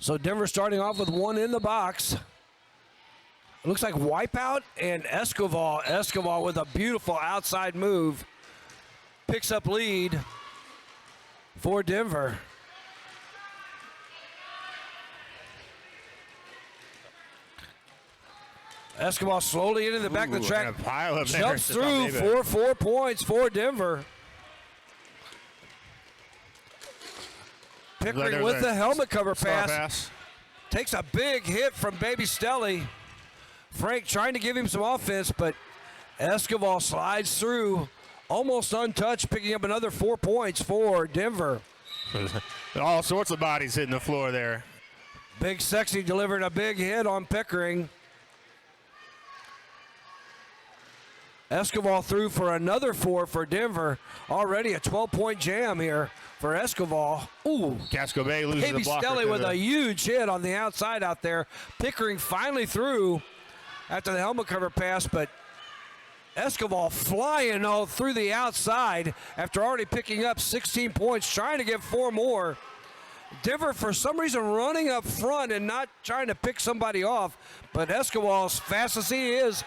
So Denver starting off with one in the box. It looks like wipeout and Escobar. Escobar with a beautiful outside move. Picks up lead for Denver. Escobar slowly into the back of the track. Jumps through for 4 points for Denver. Pickering with the helmet cover pass. Takes a big hit from Baby Stelly. Frank trying to give him some offense, but Escobar slides through almost untouched, picking up another 4 points for Denver. All sorts of bodies hitting the floor there. Big Sexy delivering a big hit on Pickering. Escobar through for another 4 for Denver. Already a 12-point jam here for Escobar. Ooh. Casco Bay loses Baby the blocker. Stelly with a huge hit on the outside out there. Pickering finally through after the helmet cover pass, but Escobar flying all through the outside after already picking up 16 points, trying to get 4 more. Denver, for some reason, running up front and not trying to pick somebody off, but Escobar, as fast as he is,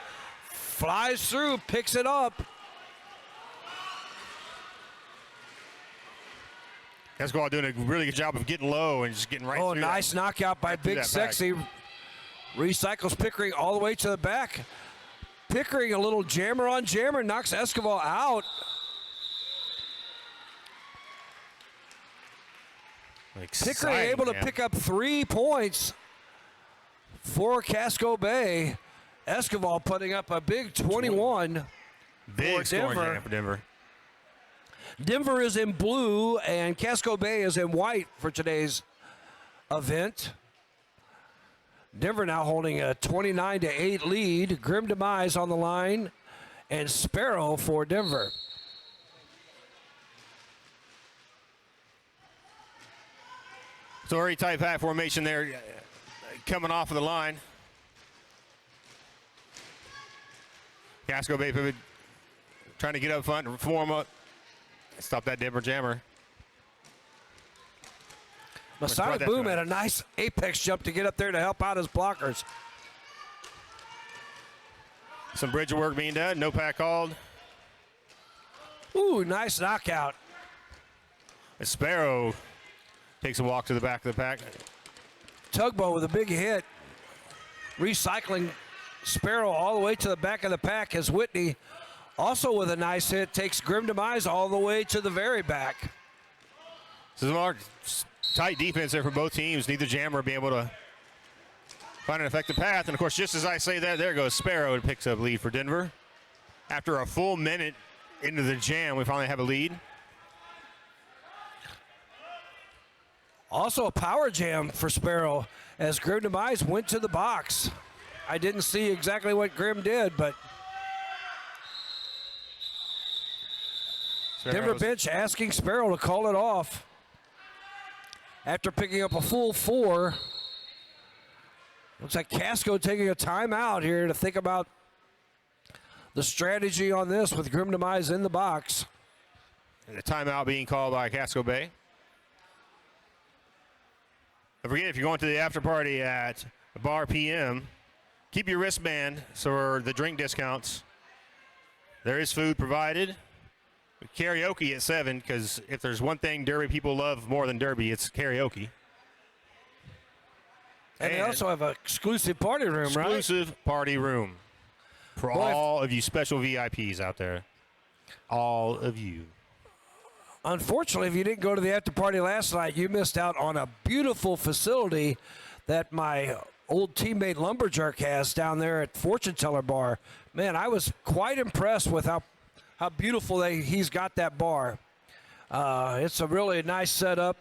flies through, picks it up. Casco doing a really good job of getting low and just getting right through. Oh, nice knockout by Big Sexy. Recycles Pickering all the way to the back. Pickering a little jammer on jammer, knocks Escobar out. Pickering able to pick up 3 points for Casco Bay. Escobar putting up a big 21 big for Denver. For Denver. Denver is in blue and Casco Bay is in white for today's event. Denver now holding a 29-8 lead. Grim Demise on the line and Sparrow for Denver. Story type hat formation there coming off of the line. Casco Bay pivot trying to get up front and form up. Stop that Denver jammer. Masonic Boom had a nice apex jump to get up there to help out his blockers. Some bridge work being done. No pack called. Ooh, nice knockout. Sparrow takes a walk to the back of the pack. Tugboat with a big hit. Recycling Sparrow all the way to the back of the pack as Whitney also with a nice hit takes Grim Demise all the way to the very back. This is a tight defense there for both teams. Neither jammer be able to find an effective path. And of course, just as I say that, there goes Sparrow and picks up lead for Denver. After a full minute into the jam, we finally have a lead. Also a power jam for Sparrow as Grim Demise went to the box. I didn't see exactly what Grim did, but Denver bench asking Sparrow to call it off after picking up a full 4. Looks like Casco taking a timeout here to think about the strategy on this with Grim Demise in the box. And a timeout being called by Casco Bay. Don't forget, if you're going to the after party at Bar PM, keep your wristband for the drink discounts. There is food provided. Karaoke at 7, because if there's one thing Derby people love more than Derby, it's karaoke. And they also have an exclusive party room, right? Exclusive party room for all of you special VIPs out there. All of you. Unfortunately, if you didn't go to the after party last night, you missed out on a beautiful facility that my old teammate Lumberjerk has down there at Fortune Teller Bar. Man, I was quite impressed with how beautiful he's got that bar. It's a really nice setup.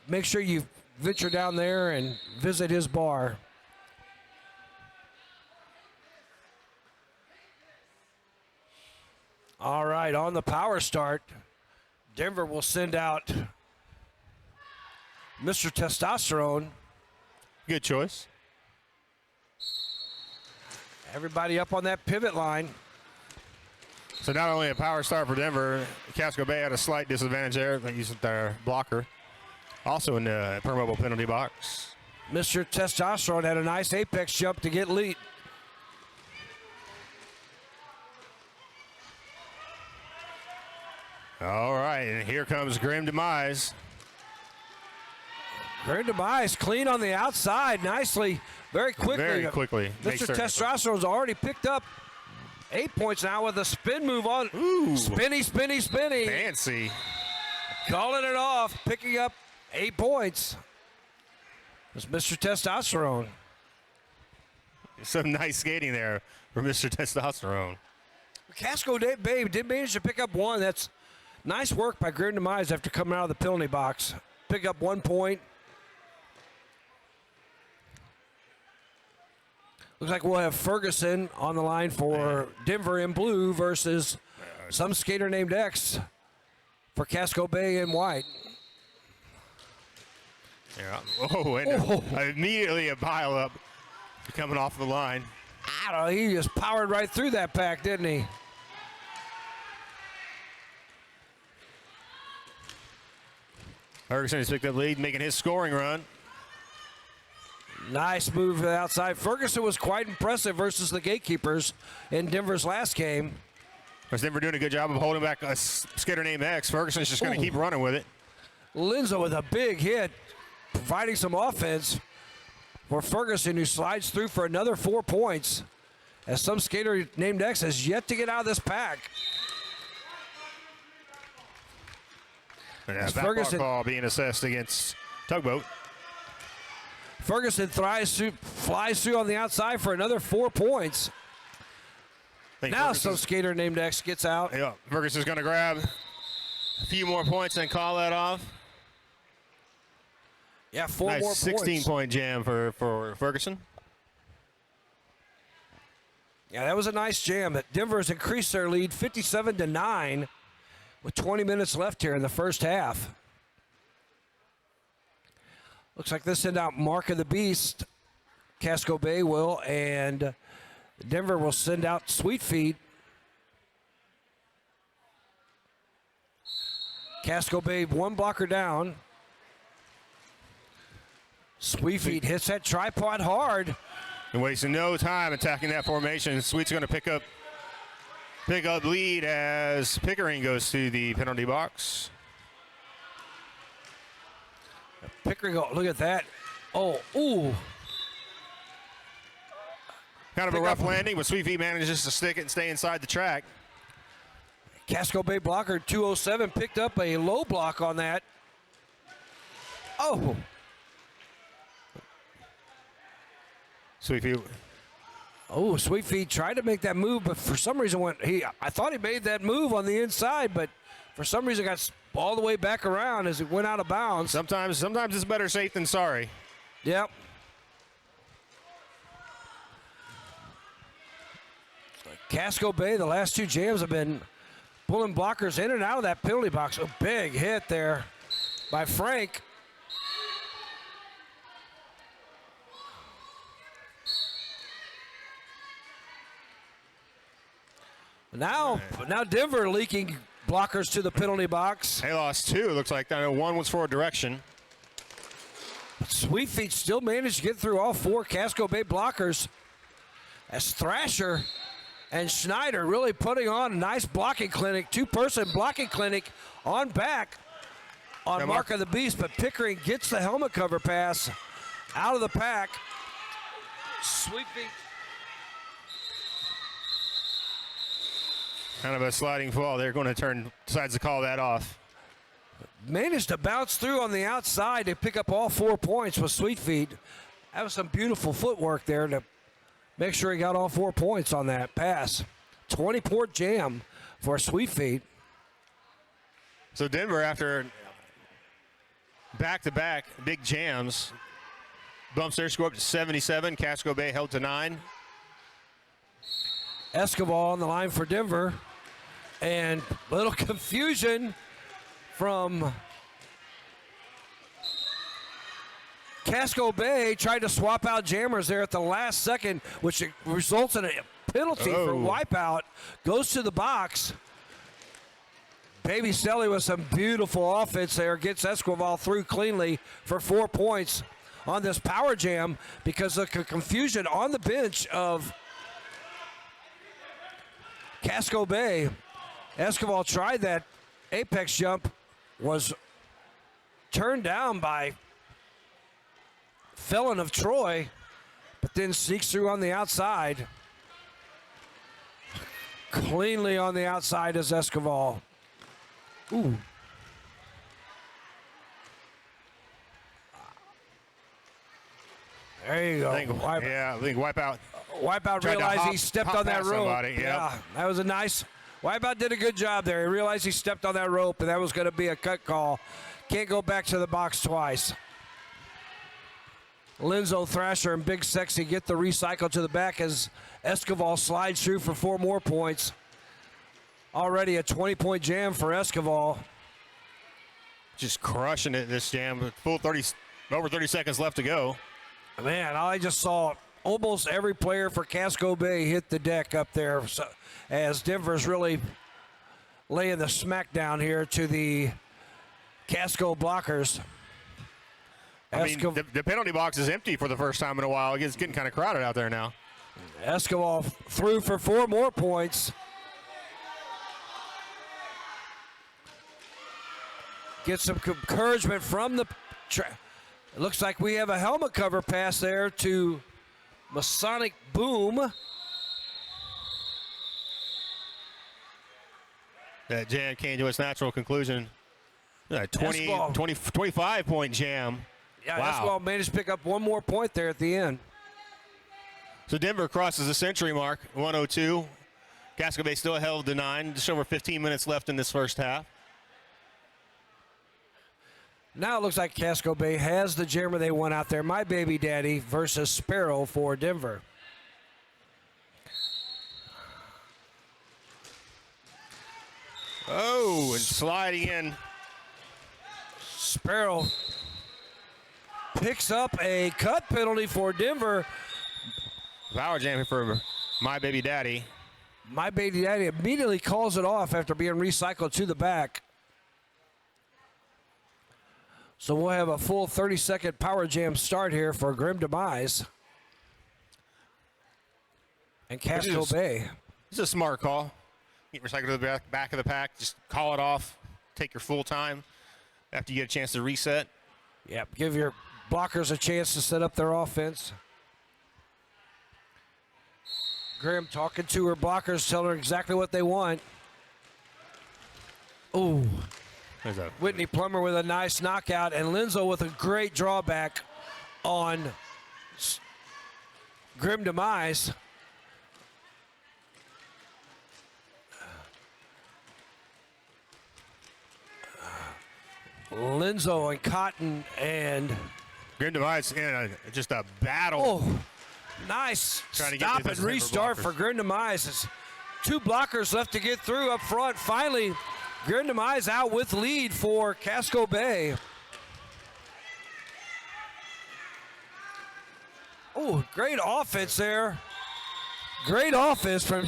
Make sure you venture down there and visit his bar. All right, on the power start, Denver will send out Mr. Testosterone. Good choice. Everybody up on that pivot line. So not only a power start for Denver, Casco Bay had a slight disadvantage there. They used their blocker. Also in the permanent penalty box. Mr. Testosterone had a nice apex jump to get lead. All right, and here comes Grim Demise. Grim Demise clean on the outside, nicely, very quickly. Very quickly. Mr. Testosterone's already picked up 8 points now with a spin move on. Ooh. Spinny. Fancy. Calling it off, picking up 8 points. It's Mr. Testosterone. Some nice skating there for Mr. Testosterone. Casco Bay did manage to pick up 1. That's nice work by Grim Demise after coming out of the penalty box. Pick up 1 point. Looks like we'll have Ferguson on the line for Denver in blue versus some skater named X for Casco Bay in white. Yeah. Oh, and immediately a pile up coming off the line. I don't know, he just powered right through that pack, didn't he? Ferguson has picked up lead, making his scoring run. Nice move to the outside. Ferguson was quite impressive versus the Gatekeepers in Denver's last game. Because Denver doing a good job of holding back a skater named X. Ferguson's just going to keep running with it. Linzo with a big hit, providing some offense for Ferguson, who slides through for another 4 points, as some skater named X has yet to get out of this pack. Yeah, Ferguson ball being assessed against Tugboat. Ferguson flies through on the outside for another 4 points. Now some skater named X gets out. Yeah, Ferguson's going to grab a few more points and call that off. Yeah, 4 nice more points. 16-point jam for Ferguson. Yeah, that was a nice jam. Denver has increased their lead 57-9 with 20 minutes left here in the first half. Looks like they send out Mark of the Beast. Casco Bay will, and Denver will send out Sweet Feet. Casco Bay 1 blocker down. Sweet Feet hits that tripod hard. And wasting no time attacking that formation. Sweet's going to pick up lead as Pickering goes to the penalty box. Pickering, look at that. Oh, ooh. Kind of a rough landing, but Sweet Feet manages to stick it and stay inside the track. Casco Bay blocker 207 picked up a low block on that. Oh. Sweet Feet. Oh, Sweet Feet tried to make that move, but for some reason I thought he made that move on the inside, but for some reason got all the way back around as it went out of bounds. Sometimes it's better safe than sorry. Yep. Casco Bay, the last 2 jams have been pulling blockers in and out of that penalty box. A big hit there by Frank. Now Denver leaking blockers to the penalty box. They lost 2. It looks like 1 was for a direction. Sweet Feet still managed to get through all 4 Casco Bay blockers, as Thrasher and Schneider really putting on a nice blocking clinic, 2-person blocking clinic on back on Mark of the Beast, but Pickering gets the helmet cover pass out of the pack. Sweet Feet. Kind of a sliding fall. They're going to decides to call that off. Managed to bounce through on the outside to pick up all 4 points with Sweet Feet. That was some beautiful footwork there to make sure he got all 4 points on that pass. 20-point jam for Sweet Feet. So Denver, after back-to-back big jams, bumps their score up to 77. Casco Bay held to 9. Escobar on the line for Denver. And a little confusion from Casco Bay. Tried to swap out jammers there at the last second, which results in a penalty for wipeout. Goes to the box. Baby Stelly with some beautiful offense there. Gets Esquivel through cleanly for 4 points on this power jam because of the confusion on the bench of Casco Bay. Esquivel tried that apex jump, was turned down by Felon of Troy, but then sneaks through on the outside. Cleanly on the outside is Esquivel. Ooh. There you go. I think Wipeout. Wipeout Tried to realized he hop stepped on that past rope. somebody, yep. Yeah, that was a nice. Wipeout did a good job there. He realized he stepped on that rope, and that was going to be a cut call. Can't go back to the box twice. Linzo, Thrasher, and Big Sexy get the recycle to the back as Esquivel slides through for 4 more points. Already a 20-point jam for Esquivel. Just crushing it this jam. Full 30, over 30 seconds left to go. Man, I just saw almost every player for Casco Bay hit the deck up there as Denver's really laying the smackdown here to the Casco blockers. I mean, the penalty box is empty for the first time in a while. It's getting kind of crowded out there now. Esquivel through for 4 more points. Get some encouragement from the... It looks like we have a helmet cover pass there to Masonic Boom. That jam came to its natural conclusion. 25-point jam. Yeah, wow. Esquivel managed to pick up 1 more point there at the end. So Denver crosses the century mark, 102. Casco Bay still held to 9. Just over 15 minutes left in this first half. Now it looks like Casco Bay has the jammer they want out there. My Baby Daddy versus Sparrow for Denver. Oh, and sliding in. Sparrow picks up a cut penalty for Denver. Power jam for My Baby Daddy. My Baby Daddy immediately calls it off after being recycled to the back. So we'll have a full 30-second power jam start here for Grim Demise and Casco Bay. It's a smart call. Get recycled to the back of the pack. Just call it off. Take your full time after you get a chance to reset. Yep, give your blockers a chance to set up their offense. Grim talking to her blockers, telling her exactly what they want. Ooh. Whitney Plummer with a nice knockout, and Linzo with a great drawback on Grim Demise. Linzo and Cotton and Grim Demise in just a battle. Oh, nice stop and restart for Grim Demise. It's 2 blockers left to get through up front. Finally, Grim Demise out with lead for Casco Bay. Oh, great offense there. Great offense from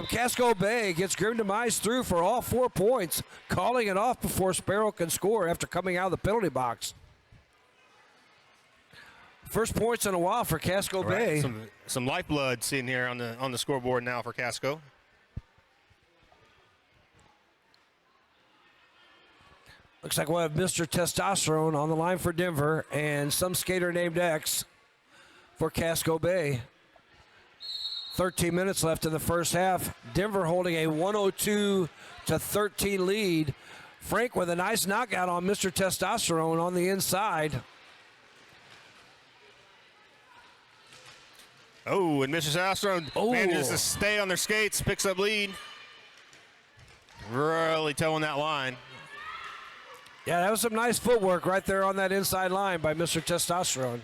Casco Bay. Gets Grim Demise through for all 4 points, calling it off before Sparrow can score after coming out of the penalty box. First points in a while for Casco Bay. Some lifeblood sitting here on the scoreboard now for Casco. Looks like we'll have Mr. Testosterone on the line for Denver and some skater named X for Casco Bay. 13 minutes left in the first half. Denver holding a 102-13 lead. Frank with a nice knockout on Mr. Testosterone on the inside. Oh, and Mr. Testosterone manages to stay on their skates, picks up lead. Really towing that line. Yeah, that was some nice footwork right there on that inside line by Mr. Testosterone.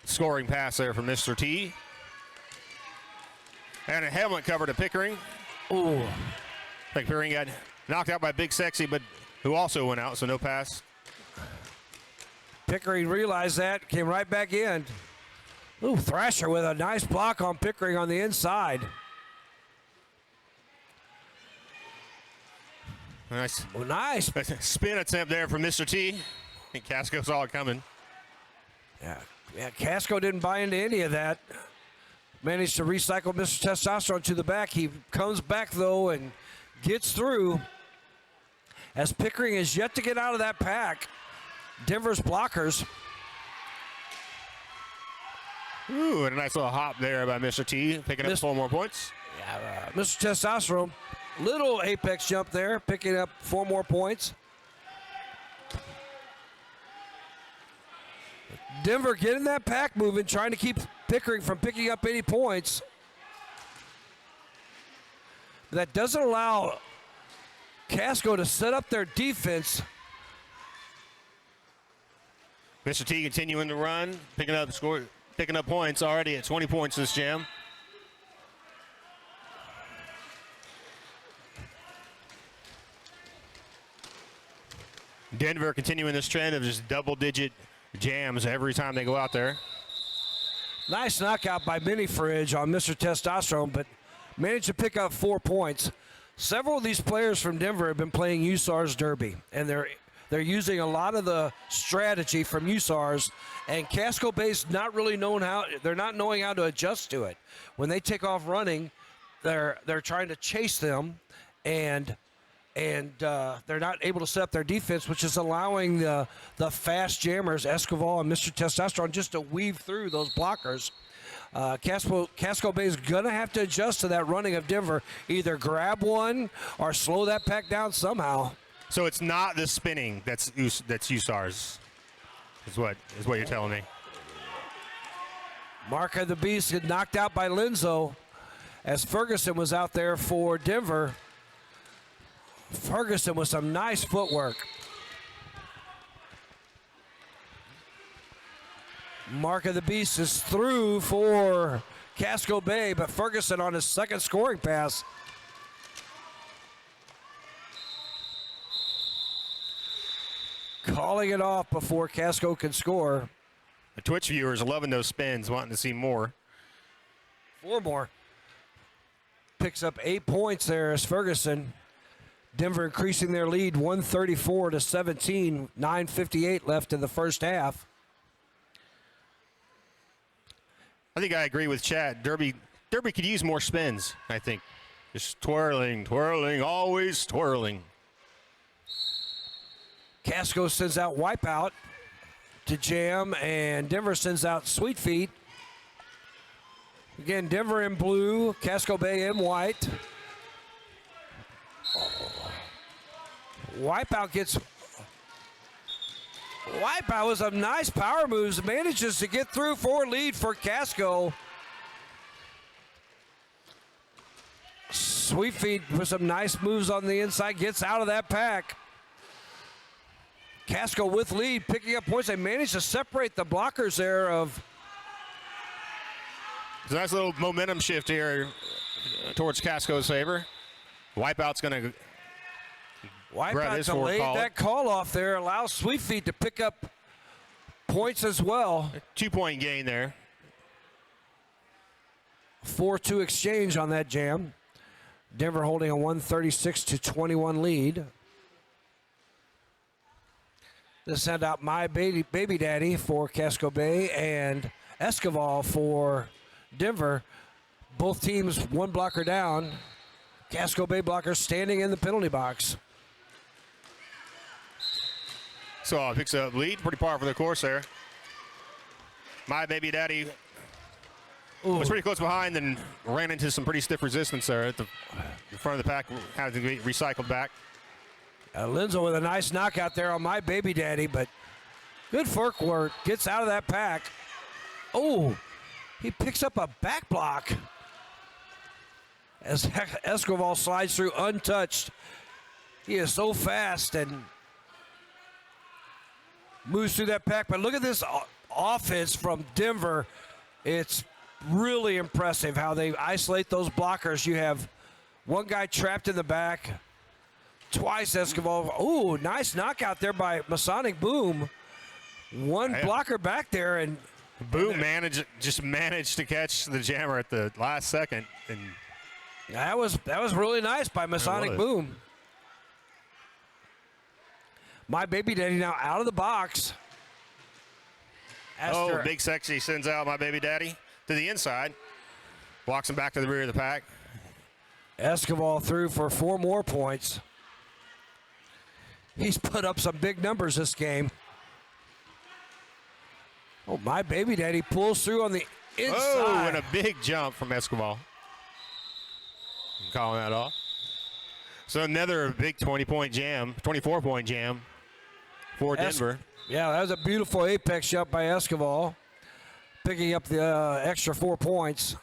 Scoring pass there from Mr. T. And a helmet cover to Pickering. Ooh. I think Pickering got knocked out by Big Sexy, but who also went out, so no pass. Pickering realized that, came right back in. Ooh, Thrasher with a nice block on Pickering on the inside. Nice. Oh, nice. Spin attempt there from Mr. T. I think Casco saw it coming. Yeah, Casco didn't buy into any of that. Managed to recycle Mr. Testosterone to the back. He comes back, though, and gets through. As Pickering is yet to get out of that pack. Denver's blockers. Ooh, and a nice little hop there by Mr. T, picking up 4 more points. Yeah, Mr. Testosterone, little apex jump there, picking up 4 more points. Denver getting that pack moving, trying to keep Pickering from picking up any points. That doesn't allow Casco to set up their defense. Mr. T continuing to run, picking up points, already at 20 points this jam. Denver continuing this trend of just double-digit jams every time they go out there. Nice knockout by Mini Fridge on Mr. Testosterone, but managed to pick up 4 points. Several of these players from Denver have been playing USAR's Derby, and they're using a lot of the strategy from USAR's, and Casco Bay's not really knowing how to adjust to it. When they take off running, they're trying to chase them, and they're not able to set up their defense, which is allowing the fast jammers, Escobar and Mr. Testosterone, just to weave through those blockers. Casco Bay is going to have to adjust to that running of Denver, either grab one or slow that pack down somehow. So it's not the spinning that's USAR's, is what you're telling me. Mark of the Beast get knocked out by Linzo as Ferguson was out there for Denver. Ferguson with some nice footwork. Mark of the Beast is through for Casco Bay, but Ferguson on his second scoring pass. Calling it off before Casco can score. The Twitch viewers loving those spins, wanting to see more. 4 more. Picks up 8 points there as Ferguson. Denver increasing their lead 134-17, 9:58 left in the first half. I think I agree with Chad. Derby could use more spins, I think. Just twirling, always twirling. Casco sends out Wipeout to jam, and Denver sends out Sweet Feet. Again, Denver in blue, Casco Bay in white. Wipeout with some nice power moves, manages to get through for lead for Casco. Sweet Feet with some nice moves on the inside, gets out of that pack. Casco with lead, picking up points. They managed to separate the blockers there of. It's a nice little momentum shift here towards Casco's favor. Wipeout's going to Wipeout delayed that call off there, allows Sweet Feet to pick up points as well. 2-point gain there. 4-2 exchange on that jam. Denver holding a 136-21 lead. They send out My Baby Daddy for Casco Bay and Escobar for Denver. Both teams 1 blocker down. Casco Bay blocker standing in the penalty box. So picks up lead, pretty par for the course there. My Baby Daddy was pretty close behind and ran into some pretty stiff resistance there at the front of the pack, had to be recycled back. Linzo with a nice knockout there on My Baby Daddy, but good footwork, gets out of that pack. Oh, he picks up a back block as Escobar slides through untouched. He is so fast and moves through that pack. But look at this offense from Denver. It's really impressive how they isolate those blockers. You have one guy trapped in the back. Twice Escobar. Oh, nice knockout there by Masonic Boom. One blocker back there, and Boom managed to catch the jammer at the last second. And that was really nice by Masonic Boom. My Baby Daddy now out of the box. Oh, Big Sexy sends out My Baby Daddy to the inside. Walks him back to the rear of the pack. Escobar through for 4 more points. He's put up some big numbers this game. Oh, My Baby Daddy pulls through on the inside. Oh, and a big jump from Escobar. Calling that off. So another big 20-point jam, 24-point jam for Denver. Yeah, that was a beautiful apex jump by Escobar, picking up the extra 4 points.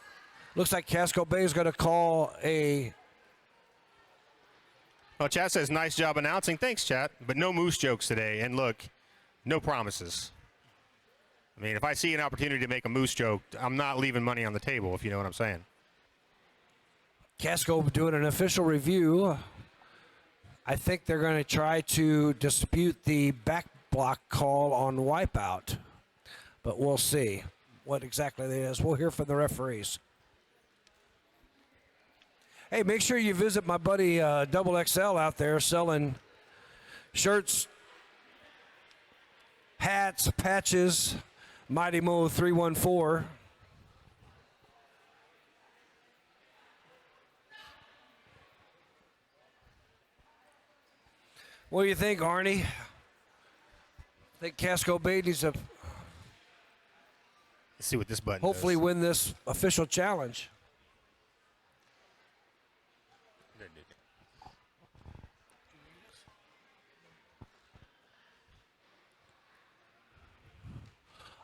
Looks like Casco Bay is going to call a... Well, chat says, nice job announcing. Thanks, chat. But no moose jokes today. And look, no promises. I mean, if I see an opportunity to make a moose joke, I'm not leaving money on the table, if you know what I'm saying. Casco doing an official review. I think they're going to try to dispute the back block call on wipeout. But we'll see what exactly it is. We'll hear from the referees. Hey, make sure you visit my buddy Double XL out there selling shirts, hats, patches, Mighty Mo 314. What do you think, Arnie? Think Casco Bay needs to Let's see what this button hopefully does. win this official challenge.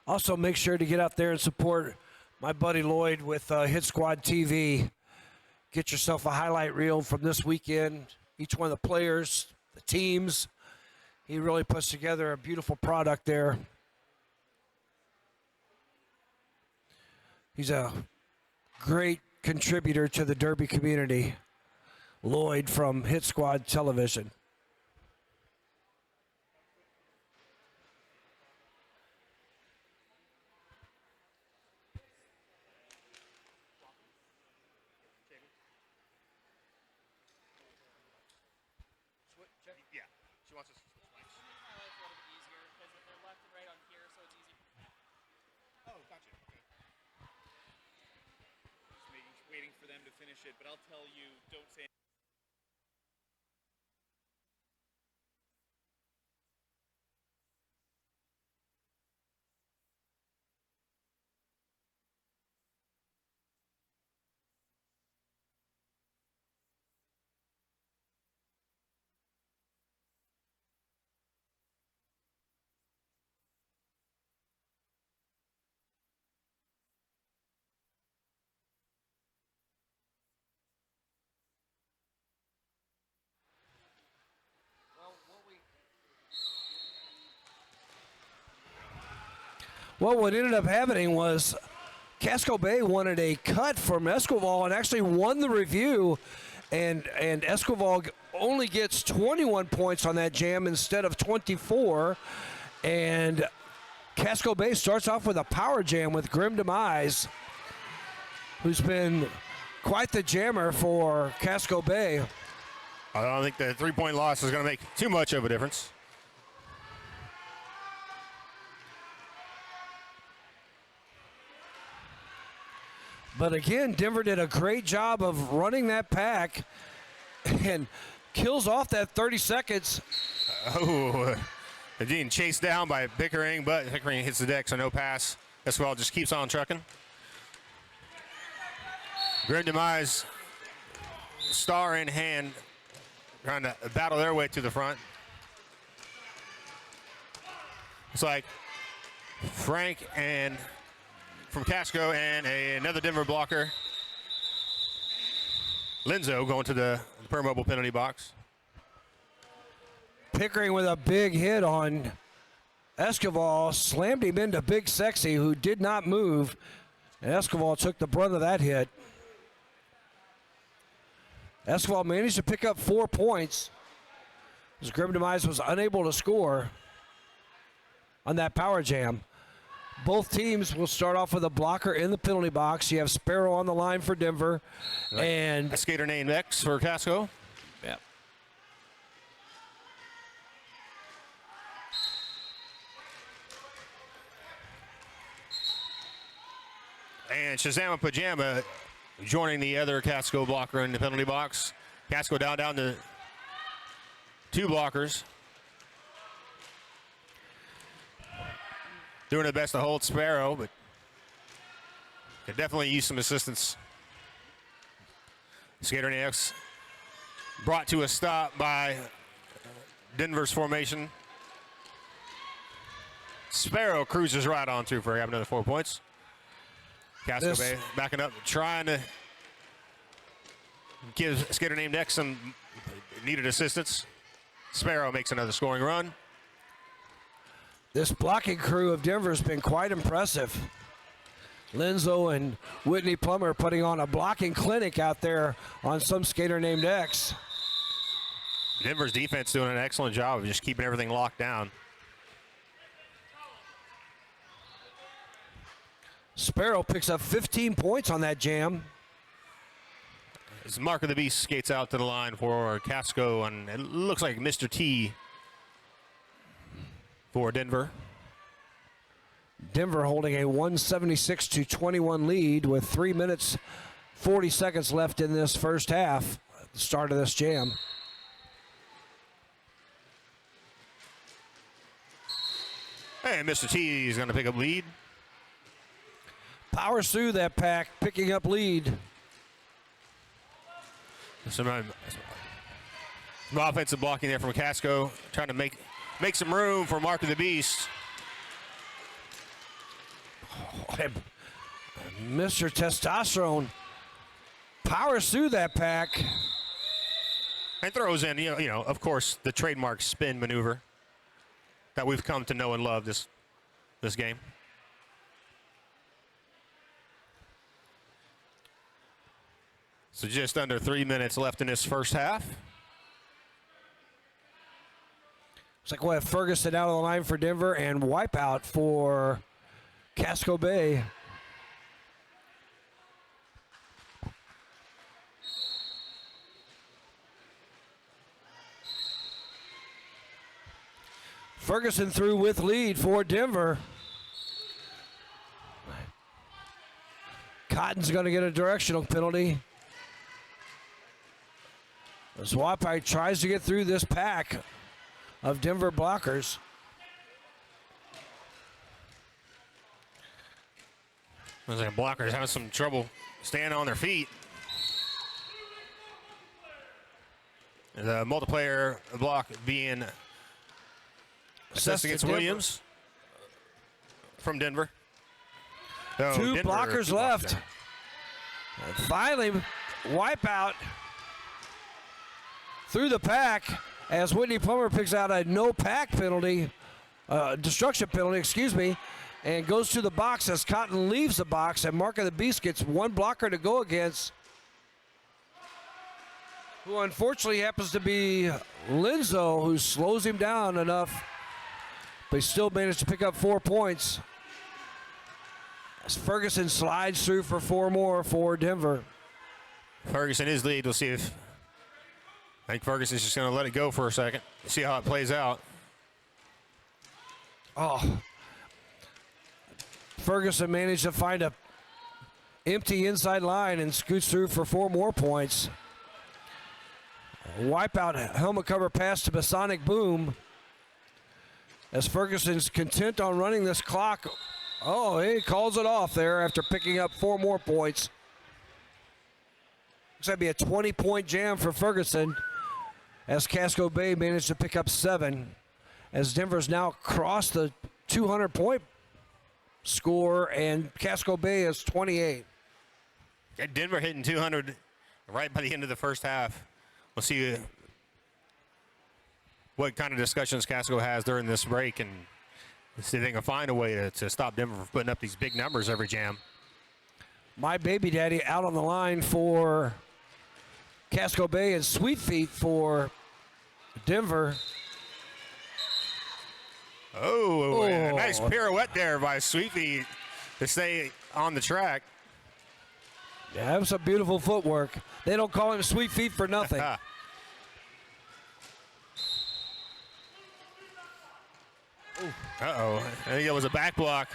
Also, make sure to get out there and support my buddy Lloyd with Hit Squad TV. Get yourself a highlight reel from this weekend. Each one of the players, the teams. He really puts together a beautiful product there. He's a great contributor to the Derby community. Lloyd from Hit Squad Television. Waiting for them to finish it, but I'll tell you, don't say Well, what ended up happening was Casco Bay wanted a cut from Escobar and actually won the review, and Escobar only gets 21 points on that jam instead of 24, and Casco Bay starts off with a power jam with Grim Demise, who's been quite the jammer for Casco Bay. I don't think the 3-point loss is going to make too much of a difference. But again, Denver did a great job of running that pack and kills off that 30 seconds. Oh, being chased down by Pickering, but Pickering hits the deck, so no pass. Escobar just keeps on trucking. Grim Demise, star in hand, trying to battle their way to the front. It's like Frank and from Casco and another Denver blocker. Linzo going to the per mobile penalty box. Pickering with a big hit on Escobar, slammed him into Big Sexy, who did not move, and Escobar took the brunt of that hit. Escobar managed to pick up 4 points as Grim Demise was unable to score on that power jam. Both teams will start off with a blocker in the penalty box. You have Sparrow on the line for Denver. And a skater named X for Casco. Yeah. And Shazama Pajama joining the other Casco blocker in the penalty box. Casco down to 2 blockers. Doing their best to hold Sparrow, but could definitely use some assistance. Skater X brought to a stop by Denver's formation. Sparrow cruises right on through for another 4 points. Casco Bay backing up, trying to give Skater named X some needed assistance. Sparrow makes another scoring run. This blocking crew of Denver has been quite impressive. Linzo and Whitney Plummer putting on a blocking clinic out there on some skater named X. Denver's defense doing an excellent job of just keeping everything locked down. Sparrow picks up 15 points on that jam. As Mark of the Beast skates out to the line for Casco, and it looks like Mr. T for Denver. Denver holding a 176-21 lead with 3 minutes 40 seconds left in this first half at the start of this jam. And Mr. T is going to pick up lead. Powers through that pack, picking up lead. Some offensive blocking there from Casco, trying to make some room for Mark of the Beast. Mr. Testosterone powers through that pack. And throws in, you know, of course, the trademark spin maneuver that we've come to know and love this game. So just under 3 minutes left in this first half. Looks like we'll have Ferguson out of the line for Denver and Wipeout for Casco Bay. Ferguson through with lead for Denver. Cotton's going to get a directional penalty. As Wipeout tries to get through this pack of Denver blockers. Looks like blockers having some trouble staying on their feet. The multiplayer block being assessed against Williams from Denver. So Two Denver, blockers left. And finally, Wipeout through the pack as Whitney Plummer picks out a no pack penalty, destruction penalty, excuse me, and goes to the box as Cotton leaves the box, and Mark of the Beast gets one blocker to go against, who unfortunately happens to be Linzo, who slows him down enough, but he still managed to pick up 4 points. As Ferguson slides through for 4 more for Denver. Ferguson is lead. We'll see if I think Ferguson's just going to let it go for a second. See how it plays out. Oh. Ferguson managed to find a empty inside line and scoots through for 4 more points. Wipeout helmet cover pass to Masonic Boom. As Ferguson's content on running this clock. Oh, he calls it off there after picking up 4 more points. Looks like it'll be a 20-point jam for Ferguson as Casco Bay managed to pick up 7. As Denver's now crossed the 200-point score, and Casco Bay is 28. Yeah, Denver hitting 200 right by the end of the first half. We'll see what kind of discussions Casco has during this break and see if they can find a way to stop Denver from putting up these big numbers every jam. My Baby Daddy out on the line for Casco Bay and Sweet Feet for Denver. Oh, a nice pirouette there by Sweet Feet to stay on the track. Yeah, that was some beautiful footwork. They don't call him Sweet Feet for nothing. Uh-oh. I think it was a back block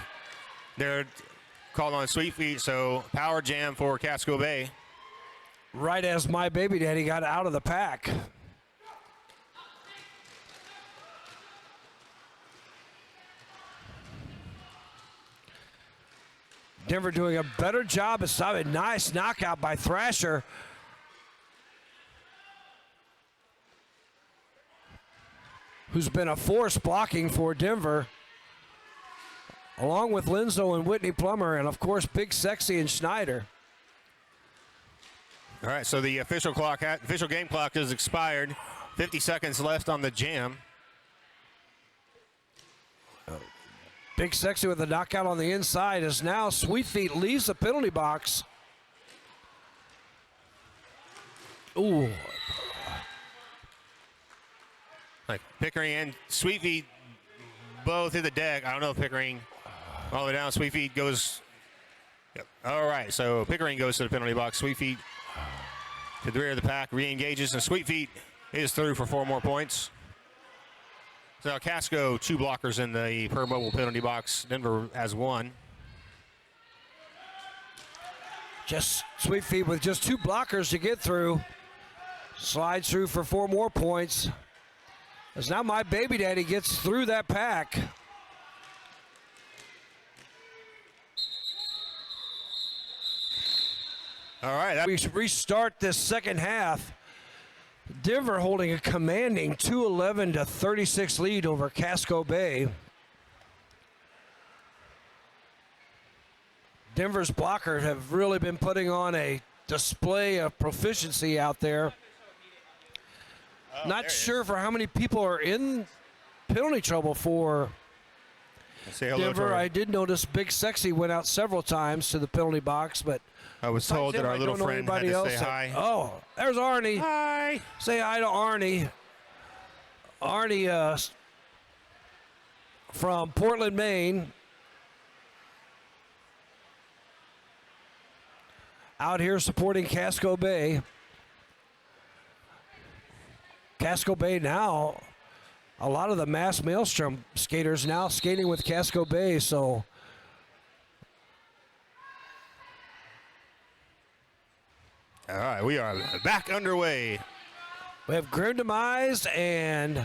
there called on Sweet Feet, so power jam for Casco Bay. Right as my baby daddy got out of the pack. Denver doing a better job of stopping. Nice knockout by Thrasher. Who's been a force blocking for Denver, along with Linzo and Whitney Plummer, and of course Big Sexy and Schneider. All right, so the official game clock has expired. 50 seconds left on the jam. Big Sexy with a knockout on the inside as now Sweet Feet leaves the penalty box. Ooh. Like Pickering and Sweet Feet both hit the deck. I don't know if Pickering all the way down. Sweet Feet goes. Yep. All right, so Pickering goes to the penalty box. Sweet Feet to the rear of the pack, re-engages, and Sweet Feet is through for 4 more points. So Casco, 2 blockers in the per mobile penalty box. Denver has 1. Just Sweet Feet with just 2 blockers to get through. Slides through for 4 more points. As now my baby daddy gets through that pack. All right. We restart this second half. Denver holding a commanding 211-36 lead over Casco Bay. Denver's blockers have really been putting on a display of proficiency out there. Not sure for how many people are in penalty trouble for Denver. I did notice Big Sexy went out several times to the penalty box, but I was told that our little friend had to say hi. Oh, there's Arnie. Hi. Say hi to Arnie. Arnie from Portland, Maine. Out here supporting Casco Bay. Casco Bay now, a lot of the Mass Maelstrom skaters now skating with Casco Bay, so all right, we are back underway. we have Grim Demise and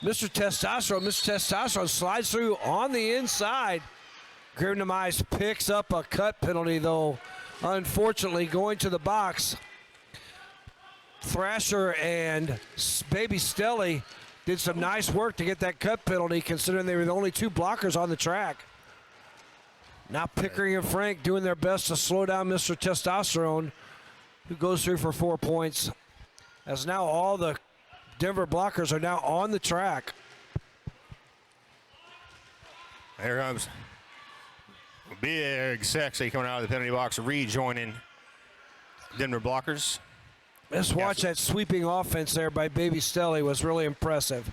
Mr. Testosterone. Mr. Testosterone slides through on the inside. Grim Demise picks up a cut penalty, though, unfortunately, going to the box. Thrasher and Baby Stelly did some nice work to get that cut penalty, considering they were the only 2 blockers on the track. Now Pickering and Frank doing their best to slow down Mr. Testosterone, who goes through for 4 points. As now all the Denver blockers are now on the track. There comes Big Sexy coming out of the penalty box, rejoining Denver blockers. Let's watch that sweeping offense there by Baby Stelly. Was really impressive.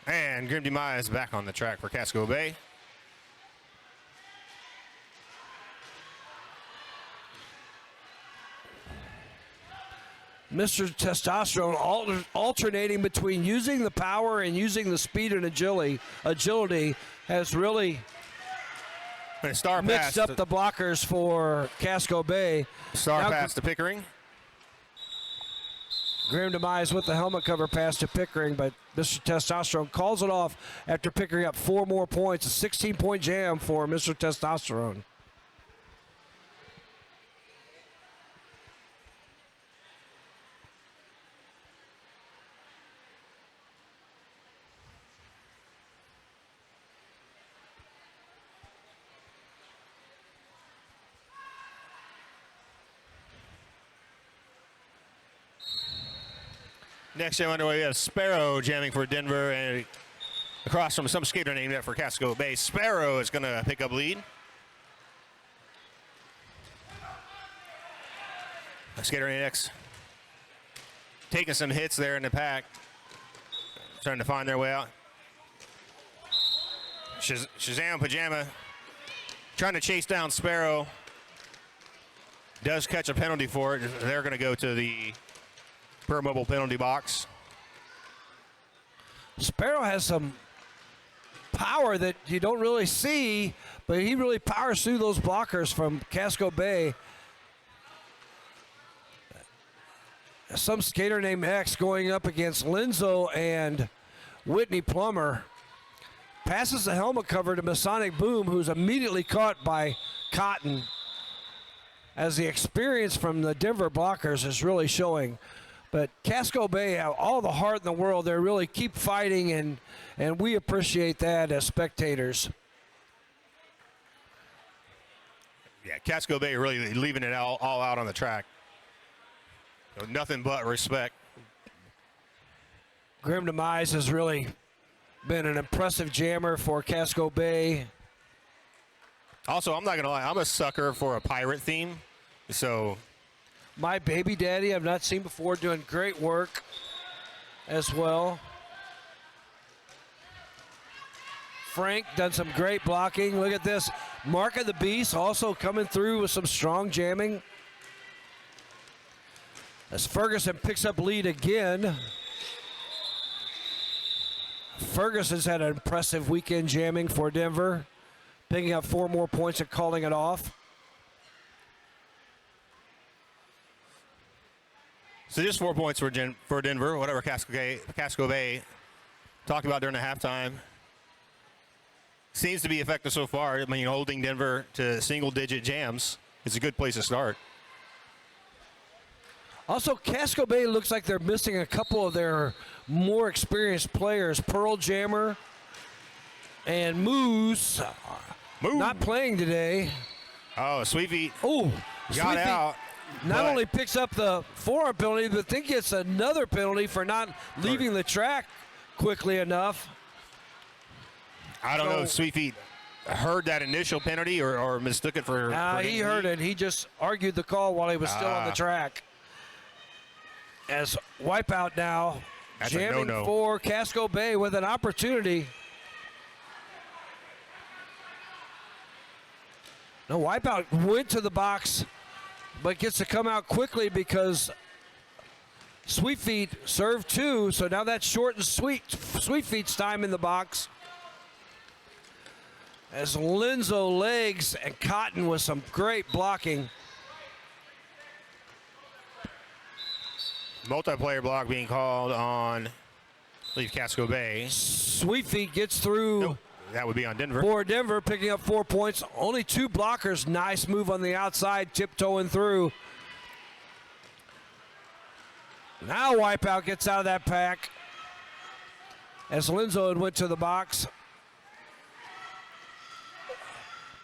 And Grim Demise back on the track for Casco Bay. Mr. Testosterone alternating between using the power and using the speed and agility has really mixed up the blockers for Casco Bay. Pass to Pickering. Grim Demise with the helmet cover pass to Pickering, but Mr. Testosterone calls it off after picking up 4 more points. A 16-point jam for Mr. Testosterone. Next jam underway, we have Sparrow jamming for Denver, and across from some skater named that for Casco Bay. Sparrow is going to pick up lead. Skater X taking some hits there in the pack, trying to find their way out. Shazam Pajama trying to chase down Sparrow. Does catch a penalty for it. They're going to go to the per mobile penalty box. Sparrow has some power that you don't really see, but he really powers through those blockers from Casco Bay. Some skater named X going up against Linzo and Whitney Plummer. Passes the helmet cover to Masonic Boom, who's immediately caught by Cotton, as the experience from the Denver blockers is really showing. But Casco Bay have all the heart in the world. They really keep fighting, and we appreciate that as spectators. Yeah, Casco Bay really leaving it all out on the track. So nothing but respect. Grim Demise has really been an impressive jammer for Casco Bay. Also, I'm not going to lie, I'm a sucker for a pirate theme. So, My Baby Daddy, I've not seen before, doing great work as well. Frank done some great blocking. Look at this. Mark of the Beast also coming through with some strong jamming. As Ferguson picks up lead again. Ferguson's had an impressive weekend jamming for Denver, picking up 4 more points and calling it off. So just 4 points for Denver, whatever Casco Bay talked about during the halftime. Seems to be effective so far. I mean, holding Denver to single-digit jams is a good place to start. Also, Casco Bay looks like they're missing a couple of their more experienced players. Pearl Jammer and Moose not playing today. Oh, Sweet Feet Oh, got out. Not only picks up the forearm penalty, but then gets another penalty for not leaving the track quickly enough. I don't know if Sweet Feet heard that initial penalty or mistook it for. He heard it. He just argued the call while he was still on the track. As Wipeout now That's a jamming no-no. for Casco Bay with an opportunity. No, Wipeout went to the box, but gets to come out quickly because Sweet Feet served 2, so now that's shortened Sweet Feet's time in the box. As Linzo legs and Cotton with some great blocking. Multiplayer block being called on, I believe, Casco Bay. Sweet Feet gets through. Nope, that would be on Denver. For Denver, picking up 4 points. Only 2 blockers. Nice move on the outside, tiptoeing through. Now Wipeout gets out of that pack as Linzo had went to the box.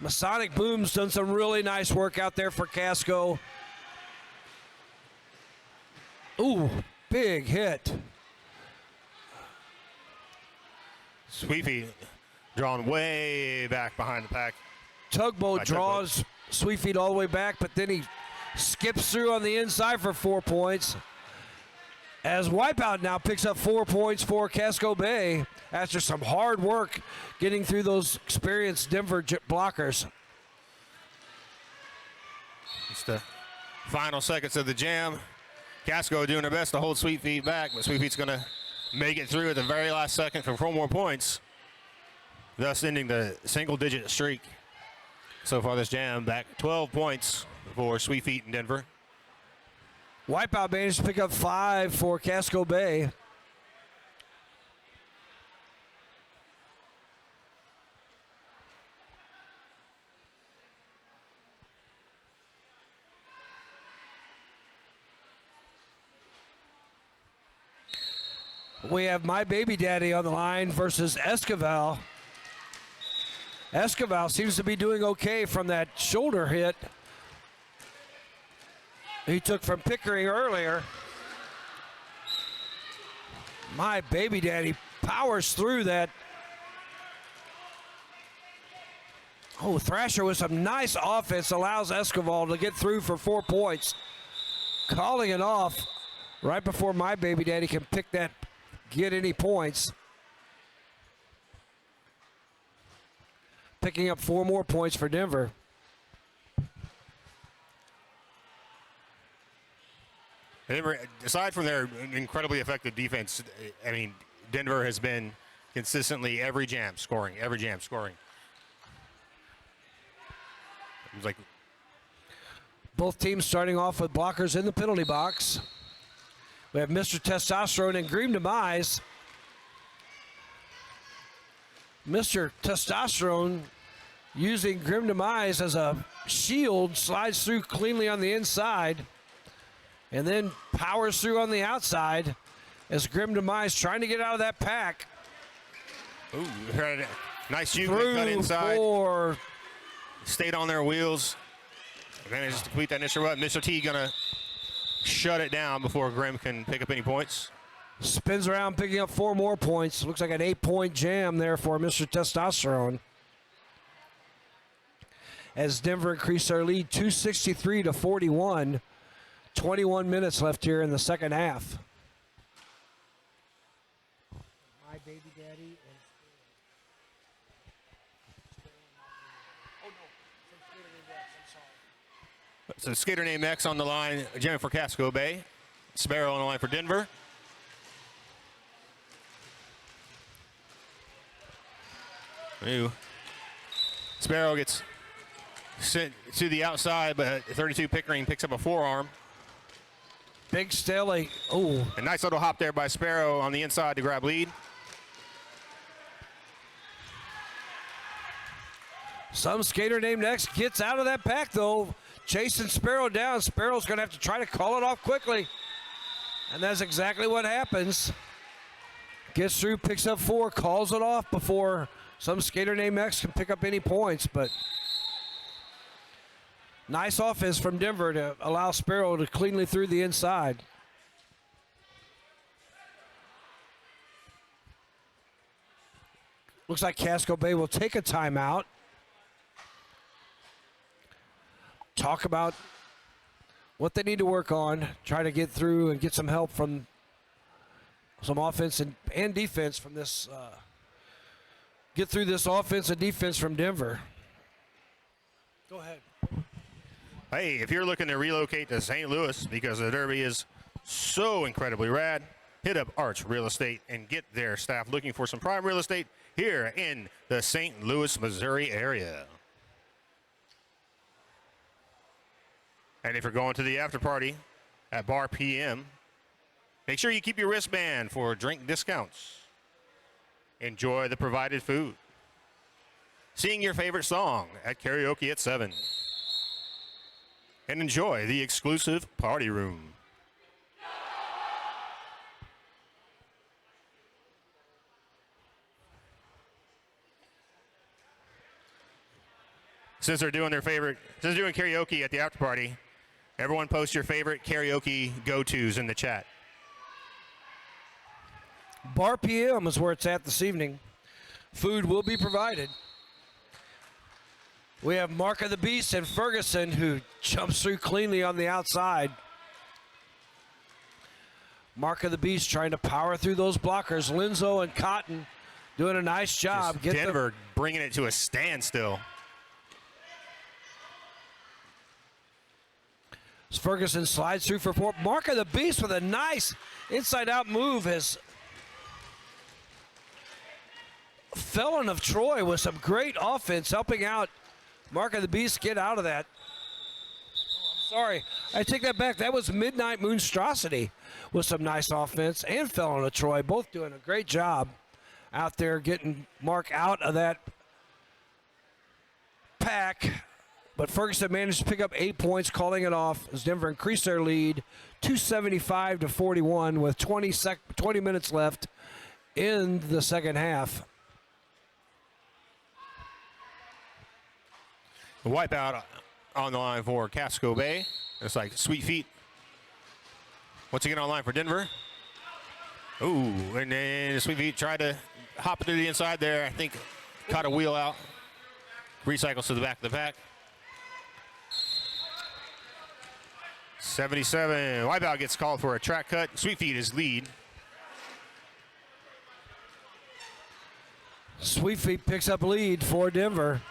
Masonic Boom's done some really nice work out there for Casco. Ooh, big hit. Sweet Feet drawn way back behind the pack. Tugboat draws Sweet Feet all the way back, but then he skips through on the inside for 4 points. As Wipeout now picks up 4 points for Casco Bay after some hard work getting through those experienced Denver blockers. It's the final seconds of the jam. Casco doing their best to hold Sweet Feet back, but Sweet Feet's going to make it through at the very last second for 4 more points, thus ending the single-digit streak. So far this jam, back 12 points for Sweet Feet in Denver. Wipeout managed to pick up 5 for Casco Bay. We have My Baby Daddy on the line versus Esquivel. Esquivel seems to be doing okay from that shoulder hit he took from Pickering earlier. My Baby Daddy powers through that. Oh, Thrasher with some nice offense allows Esquivel to get through for 4 points. Calling it off right before My Baby Daddy can get any points. Picking up 4 more points for Denver. Denver, aside from their incredibly effective defense, I mean, Denver has been consistently every jam scoring, every jam scoring. It was like Both teams starting off with blockers in the penalty box. We have Mr. Testosterone and Green Demise. Mr. Testosterone using Grim Demise as a shield, slides through cleanly on the inside, and then powers through on the outside as Grim Demise trying to get out of that pack. ooh, nice juke cut inside. For Stayed on their wheels. Manages to complete that initial run. Mr. T gonna shut it down before Grim can pick up any points. spins around, picking up 4 more points. Looks like an 8-point jam there for Mr. Testosterone. As Denver increased their lead 263 to 41. 21 minutes left here in the second half. My baby daddy and So skater named X on the line, jamming for Casco Bay. Sparrow on the line for Denver. Ooh. Sparrow gets sent to the outside, but 32 Pickering picks up a forearm. Big Staley. Oh, A nice little hop there by Sparrow on the inside to grab lead. some skater named X gets out of that pack though. Chasing Sparrow down. Sparrow's going to have to try to call it off quickly. And that's exactly what happens. Gets through, picks up 4, calls it off before some skater named X can pick up any points. But nice offense from Denver to allow Sparrow to cleanly through the inside. Looks like Casco Bay will take a timeout. Talk about what they need to work on, try to get through and get some help from some offense and defense from this. Get through this offense and defense from Denver. Go ahead. Hey, if you're looking to relocate to St. Louis because the Derby is so incredibly rad, hit up Arch Real Estate and get their staff looking for some prime real estate here in the St. Louis, Missouri area. And if you're going to the after party at Bar PM, make sure you keep your wristband for drink discounts. Enjoy the provided food. Sing your favorite song at karaoke at 7. And enjoy the exclusive party room. Since they're doing karaoke at the after party, everyone post your favorite karaoke go-tos in the chat. Bar PM is where it's at this evening. Food will be provided. We have Mark of the Beast and Ferguson, who jumps through cleanly on the outside. Mark of the Beast trying to power through those blockers. Linzo and Cotton doing a nice job. Just Denver bringing it to a standstill. Ferguson slides through for 4. Mark of the Beast with a nice inside-out move. Has Felon of Troy with some great offense helping out Mark of the Beast get out of that. Oh, I'm sorry. I take that back. That was Midnight Moonstrosity with some nice offense. And Felon of Troy both doing a great job out there getting Mark out of that pack. But Ferguson managed to pick up 8 points, calling it off as Denver increased their lead 275 to 41 with 20 minutes left in the second half. The wipeout on the line for Casco Bay. It's like Sweet Feet. Once again on line for Denver. Ooh, and then Sweet Feet tried to hop to the inside there. I think caught a wheel out. Recycles to the back of the pack. 77. Wipeout gets called for a track cut. Sweet Feet is lead. Sweet Feet picks up lead for Denver.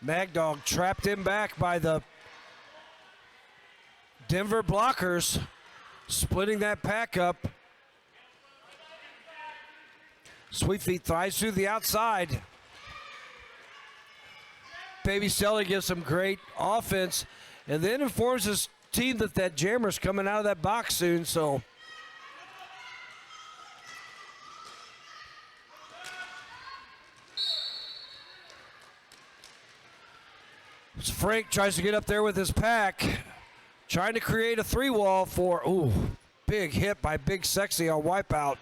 Mad Dog trapped in back by the Denver blockers. splitting that pack up. Sweet Feet thrives through the outside. Baby Stella gives some great offense and then informs his team that that jammer's coming out of that box soon, so. Frank tries to get up there with his pack, trying to create a three-wall for, big hit by Big Sexy on wipeout.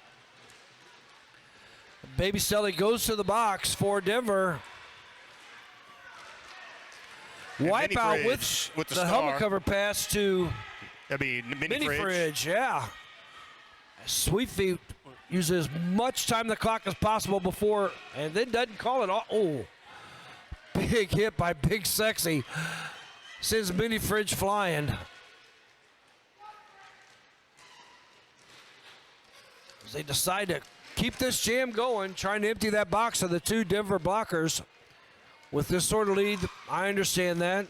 Baby Stella goes to the box for Denver. Wipeout with the helmet cover pass to that'd be Mini Fridge, yeah. Sweet Feet uses as much time on the clock as possible before, and then doesn't call it all. Oh, big hit by Big Sexy. Sends Mini Fridge flying. As they decide to keep this jam going, trying to empty that box of the two Denver blockers. With this sort of lead, I understand that.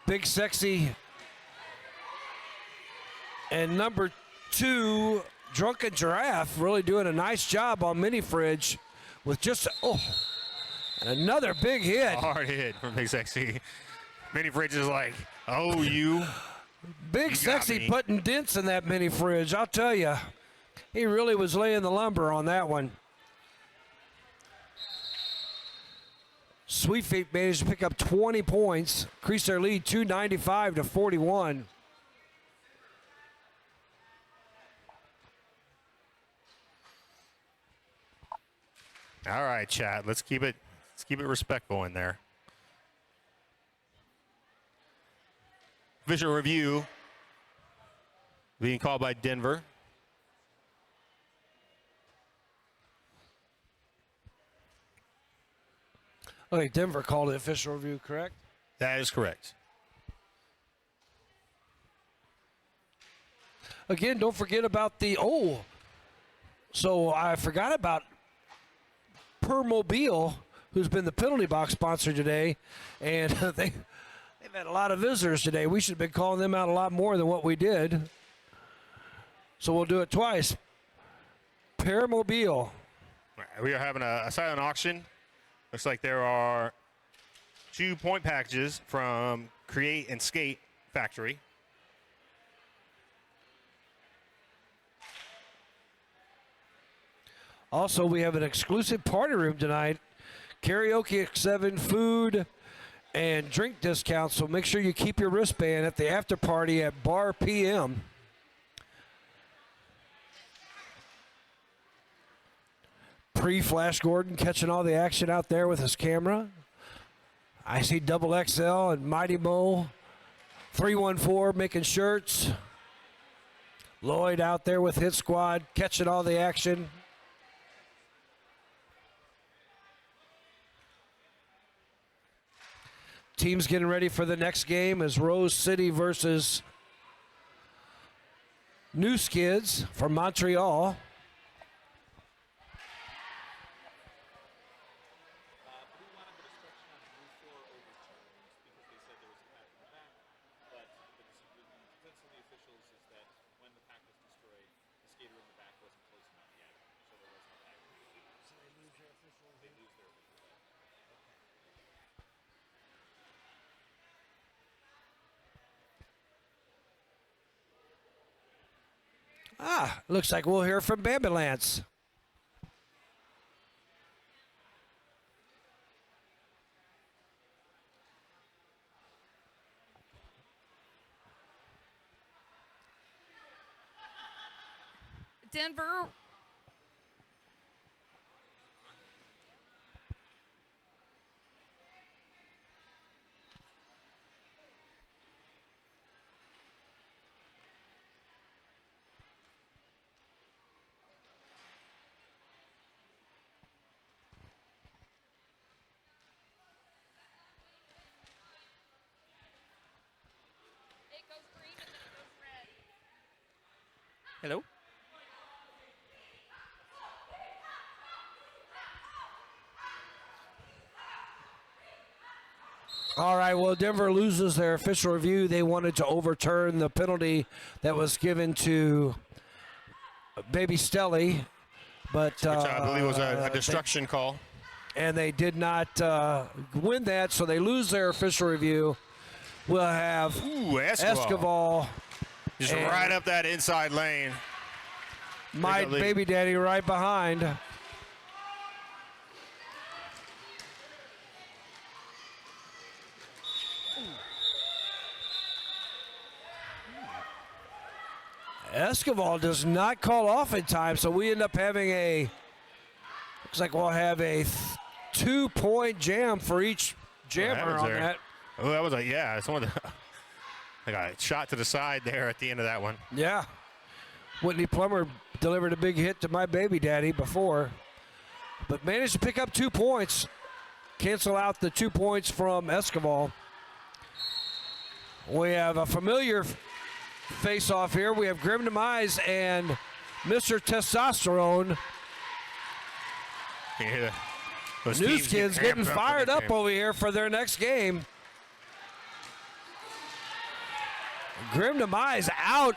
Big Sexy and number 2, Drunken Giraffe, really doing a nice job on Mini Fridge with just, and another big hit. Hard hit from Big Sexy. Mini Fridge is like, oh, you. Big Sexy putting dents in that Mini Fridge, I'll tell you. He really was laying the lumber on that one. Sweet Feet managed to pick up 20 points, increase their lead 295 to 41. All right, chat. Let's keep it respectful in there. Visual review being called by Denver. Okay, Denver called it official review, correct? That is correct. Again, don't forget about the, so I forgot about Permobile, who's been the penalty box sponsor today, and they've had a lot of visitors today. We should have been calling them out a lot more than what we did. So we'll do it twice. Permobile. We are having a silent auction. Looks like there are 2 point packages from Create and Skate Factory. Also, we have an exclusive party room tonight. Karaoke at 7, food and drink discounts. So make sure you keep your wristband at the after party at Bar PM. Pre-Flash Gordon catching all the action out there with his camera. I see Double XL and Mighty Mo. 314 making shirts. Lloyd out there with Hit Squad catching all the action. Teams getting ready for the next game as Rose City versus New Skids from Montreal. Looks like we'll hear from Bambulance. Denver. Hello? All right, well, Denver loses their official review. They wanted to overturn the penalty that was given to Baby Stelly, but Which I believe was a destruction call. and they did not win that, so they lose their official review. We'll have Ooh, Escobar, just and right up that inside lane. my baby daddy right behind. Escobar does not call off in time, so we end up having looks like we'll have a 2-point jam for each jammer on that. Oh, that was someone like a shot to the side there at the end of that one. Yeah. Whitney Plummer delivered a big hit to my baby daddy before, but managed to pick up 2 points, cancel out the 2 points from Escobar. We have a familiar face-off here. We have Grim Demise and Mr. Testosterone. Yeah, News kids getting fired up over here for their next game. Grim Demise out,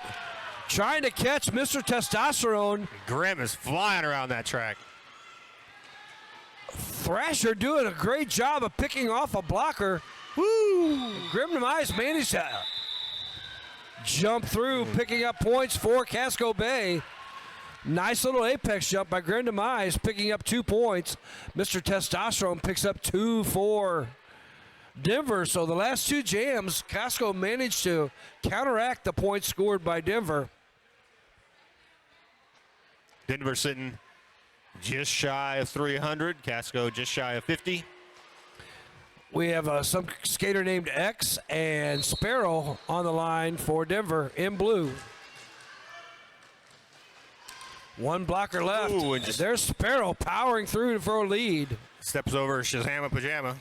trying to catch Mr. Testosterone. Grim is flying around that track. Thrasher doing a great job of picking off a blocker. Woo! Grim Demise managed to jump through, picking up points for Casco Bay. Nice little apex jump by Grim Demise, picking up 2 points. Mr. Testosterone picks up 2 for Denver. So the last 2 jams, Casco managed to counteract the points scored by Denver. Denver sitting just shy of 300. Casco just shy of 50. We have some skater named X and Sparrow on the line for Denver in blue. 1 blocker left. Ooh, and there's Sparrow powering through for a lead. Steps over Shazama Pajama.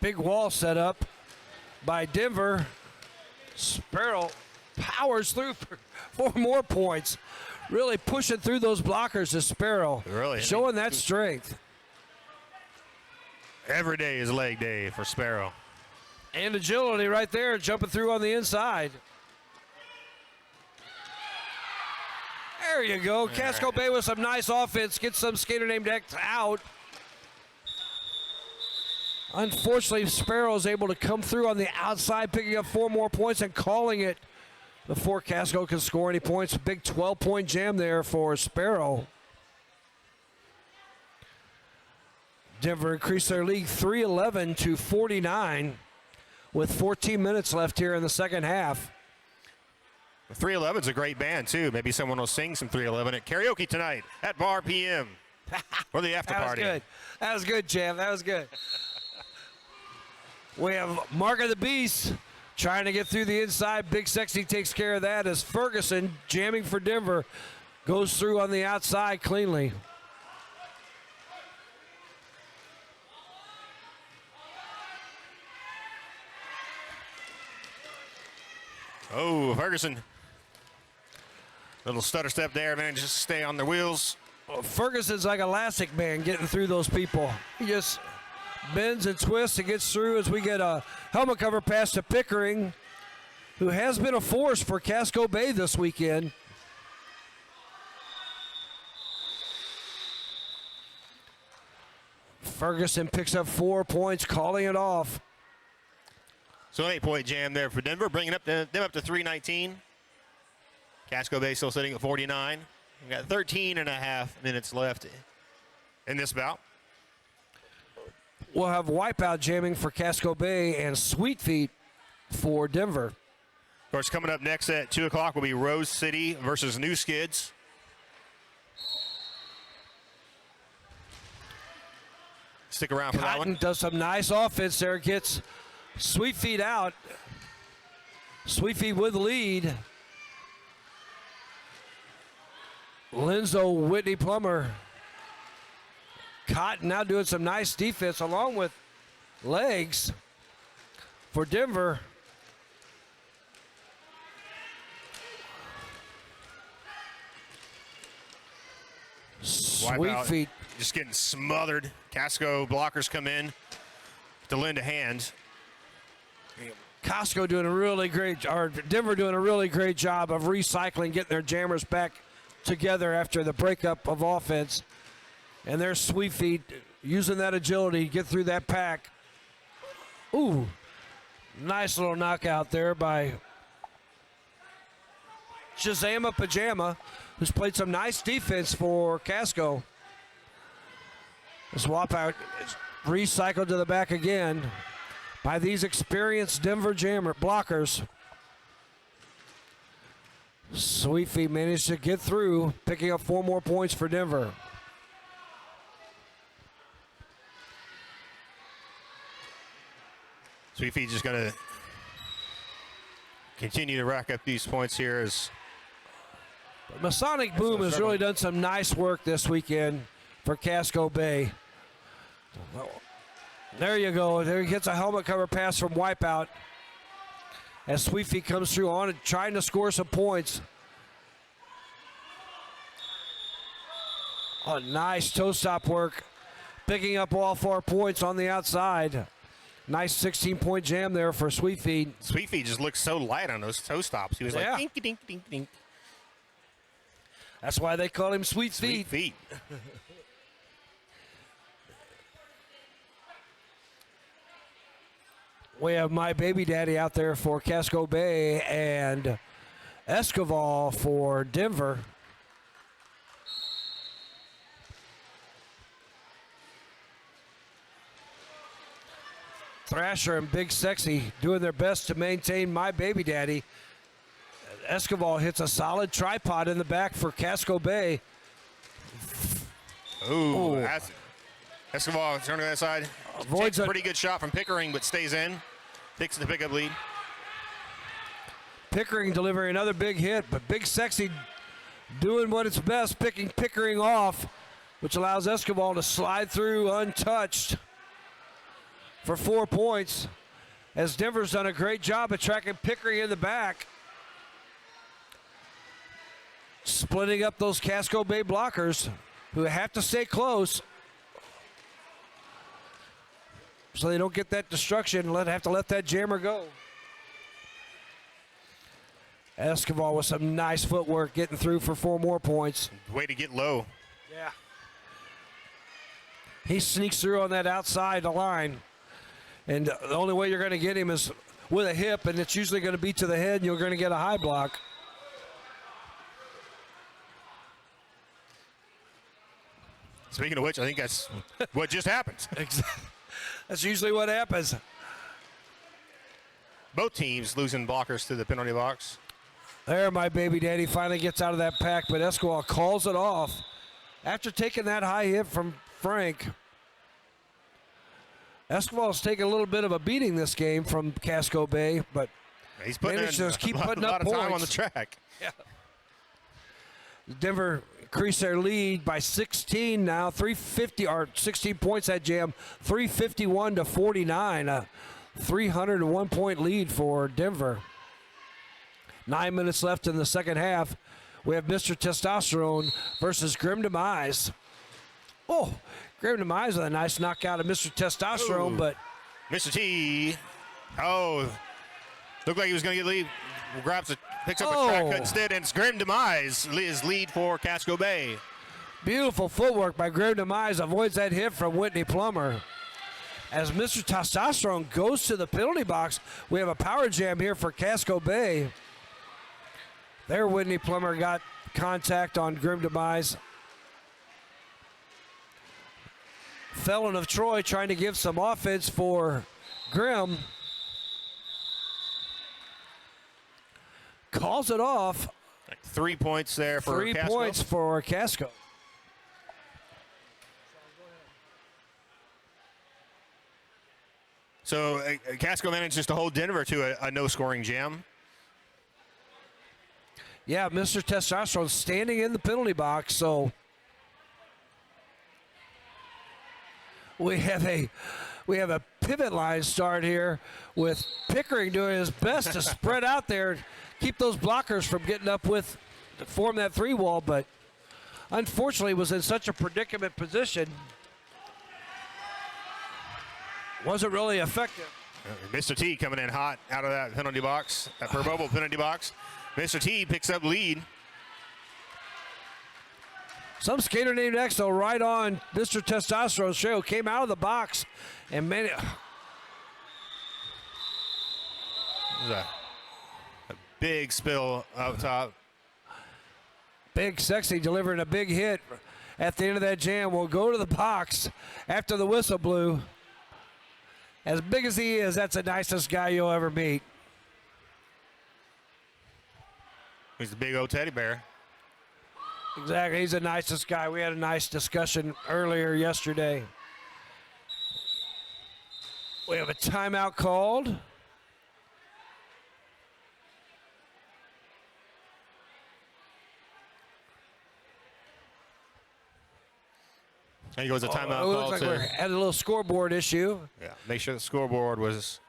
Big wall set up by Denver. Sparrow powers through for 4 more points. Really pushing through those blockers is Sparrow. Really? Showing that strength. Every day is leg day for Sparrow. And agility right there, jumping through on the inside. There you go. Casco Bay with some nice offense. Gets some skater named X out. Unfortunately, Sparrow is able to come through on the outside, picking up 4 more points and calling it before Casco can score any points. A big 12-point jam there for Sparrow. Denver increased their lead 311 to 49 with 14 minutes left here in the second half. 311 is a great band, too. Maybe someone will sing some 311 at karaoke tonight at Bar PM or the after party. That was good. That was good, Jam. That was good. We have Mark of the Beast trying to get through the inside. Big Sexy takes care of that as Ferguson, jamming for Denver, goes through on the outside cleanly. Oh, Ferguson. Little stutter step there, man. Just stay on their wheels. Well, Ferguson's like Elastic Man getting through those people. He just bends and twists and gets through as we get a helmet cover pass to Pickering, who has been a force for Casco Bay this weekend. Ferguson picks up 4 points, calling it off. So an 8-point jam there for Denver, bringing them up to 319. Casco Bay still sitting at 49. We've got 13 and a half minutes left in this bout. We'll have Wipeout jamming for Casco Bay and Sweet Feet for Denver. Of course, coming up next at 2 o'clock will be Rose City versus New Skids. Stick around for that Cotton one. does some nice offense there, gets Sweet Feet out. Sweet Feet with the lead. Linzo, Whitney Plummer. Cotton now doing some nice defense along with legs for Denver. Sweet Wipeout. feet. Just getting smothered. Casco blockers come in to lend a hand. Casco doing a really great, or Denver doing a really great job of recycling, getting their jammers back together after the breakup of offense. And their Sweet Feet using that agility to get through that pack. Ooh, nice little knockout there by Shazama Pajama, who's played some nice defense for Casco. The swap out is recycled to the back again by these experienced Denver jammer blockers. Sweet Feet managed to get through, picking up 4 more points for Denver. Sweet Feet just going to continue to rack up these points here as Masonic Boom has really done some nice work this weekend for Casco Bay. There you go. There he gets a helmet cover pass from Wipeout as Sweet Feet comes through on it, trying to score some points. Oh, nice toe stop work, picking up all 4 points on the outside. Nice 16-point jam there for Sweet Feet. Sweet Feet just looked so light on those toe stops. He was like, dink, dink, dink, dink. That's why they call him Sweet Feet. Sweet Feet. We have My Baby Daddy out there for Casco Bay and Escobar for Denver. Thrasher and Big Sexy doing their best to maintain My Baby Daddy. Escobar hits a solid tripod in the back for Casco Bay. Ooh, that's Escobar turning to that side. Avoids Takes a a pretty good shot from Pickering, but stays in. Takes the pickup lead. Pickering delivering another big hit, but Big Sexy doing what it's best, picking Pickering off, which allows Escobar to slide through untouched for 4 points, as Denver's done a great job of tracking Pickering in the back, splitting up those Casco Bay blockers who have to stay close so they don't get that destruction and have to let that jammer go. Escobar with some nice footwork getting through for 4 more points. Way to get low. Yeah. He sneaks through on that outside line. And the only way you're going to get him is with a hip, and it's usually going to be to the head, and you're going to get a high block. Speaking of which, I think that's what just happened. That's usually what happens. Both teams losing blockers to the penalty box. There, My Baby Daddy finally gets out of that pack, but Escobar calls it off after taking that high hit from Frank. Escobar's taking a little bit of a beating this game from Casco Bay, but He's putting in keep a putting lot up of time points on the track. Yeah. Denver increased their lead by 16 now, 350 or 16 points that jam, 351 to 49, a 301 point lead for Denver. 9 minutes left in the second half. We have Mr. Testosterone versus Grim Demise. Oh, Grim Demise with a nice knockout of Mr. Testosterone, but Mr. T. Oh, looked like he was going to get lead. Picks up a crack cut instead, and it's Grim Demise his lead for Casco Bay. Beautiful footwork by Grim Demise, avoids that hit from Whitney Plummer. As Mr. Testosterone goes to the penalty box, we have a power jam here for Casco Bay. There, Whitney Plummer got contact on Grim Demise. Felon of Troy trying to give some offense for Grim. Calls it off. 3 points there for 3 Casco. points for Casco. So Casco manages to hold Denver to a no-scoring jam. Yeah, Mr. Testosterone standing in the penalty box, so we have a pivot line start here with Pickering doing his best to spread out there, keep those blockers from getting up with to form that 3 wall, but unfortunately was in such a predicament position. Wasn't really effective. Mr. T coming in hot out of that penalty box, that per bubble penalty box. Mr. T picks up lead. Some skater named Exo right on Mr. Testosterone show came out of the box and made it. A big spill up top. Big Sexy delivering a big hit at the end of that jam. Will go to the box after the whistle blew. As big as he is, that's the nicest guy you'll ever meet. He's the big old teddy bear. Exactly, he's the nicest guy. We had a nice discussion earlier yesterday. We have a timeout called. And he goes a timeout It looks call like to we had a little scoreboard issue. make sure the scoreboard was